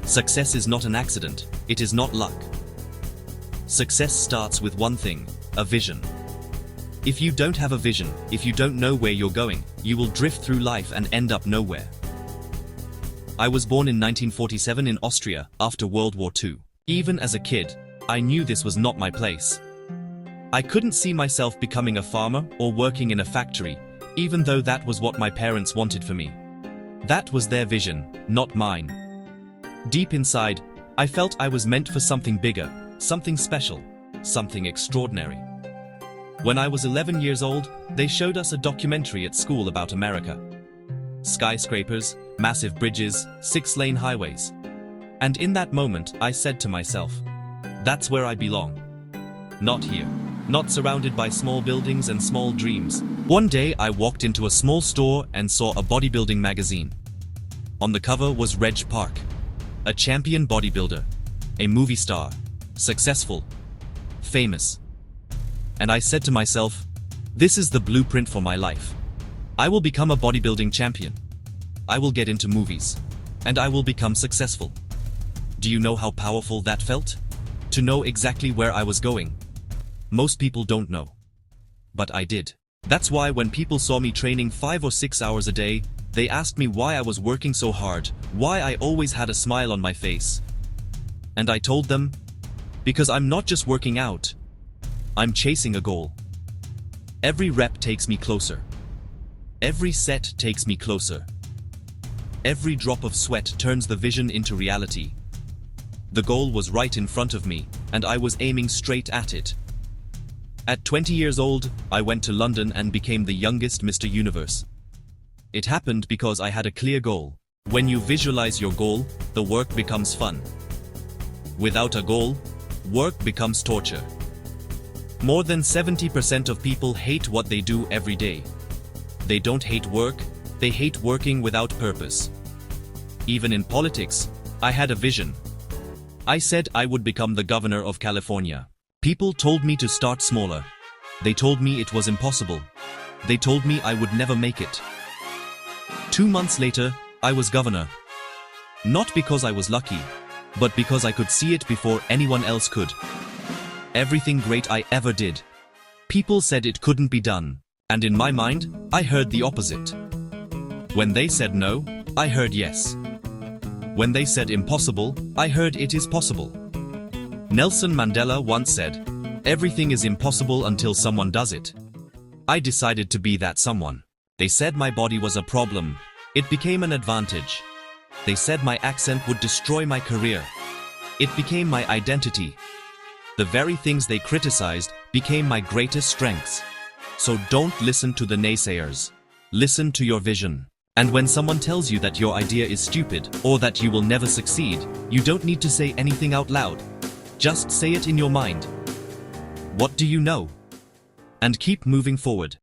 Success is not an accident, it is not luck. Success starts with one thing, a vision. If you don't have a vision, if you don't know where you're going, you will drift through life and end up nowhere. I was born in 1947 in Austria, after World War II. Even as a kid, I knew this was not my place. I couldn't see myself becoming a farmer or working in a factory, even though that was what my parents wanted for me. That was their vision, not mine. Deep inside, I felt I was meant for something bigger, something special, something extraordinary. When I was 11 years old, they showed us a documentary at school about America. Skyscrapers, massive bridges, 6-lane highways. And in that moment, I said to myself, that's where I belong. Not here. Not surrounded by small buildings and small dreams. One day I walked into a small store and saw a bodybuilding magazine. On the cover was Reg Park, a champion bodybuilder, a movie star, successful, famous. And I said to myself, this is the blueprint for my life. I will become a bodybuilding champion. I will get into movies. And I will become successful. Do you know how powerful that felt? To know exactly where I was going. Most people don't know. But I did. That's why when people saw me training 5 or 6 hours a day, they asked me why I was working so hard, why I always had a smile on my face. And I told them, because I'm not just working out, I'm chasing a goal. Every rep takes me closer. Every set takes me closer. Every drop of sweat turns the vision into reality. The goal was right in front of me, and I was aiming straight at it. At 20 years old, I went to London and became the youngest Mr. Universe. It happened because I had a clear goal. When you visualize your goal, the work becomes fun. Without a goal, work becomes torture. More than 70% of people hate what they do every day. They don't hate work, they hate working without purpose. Even in politics, I had a vision. I said I would become the governor of California. People told me to start smaller. They told me it was impossible. They told me I would never make it. 2 months later, I was governor. Not because I was lucky, but because I could see it before anyone else could. Everything great I ever did. People said it couldn't be done, and in my mind, I heard the opposite. When they said no, I heard yes. When they said impossible, I heard it is possible. Nelson Mandela once said, everything is impossible until someone does it. I decided to be that someone. They said my body was a problem. It became an advantage. They said my accent would destroy my career. It became my identity. The very things they criticized became my greatest strengths. So don't listen to the naysayers. Listen to your vision. And when someone tells you that your idea is stupid or that you will never succeed, you don't need to say anything out loud. Just say it in your mind. What do you know? And keep moving forward.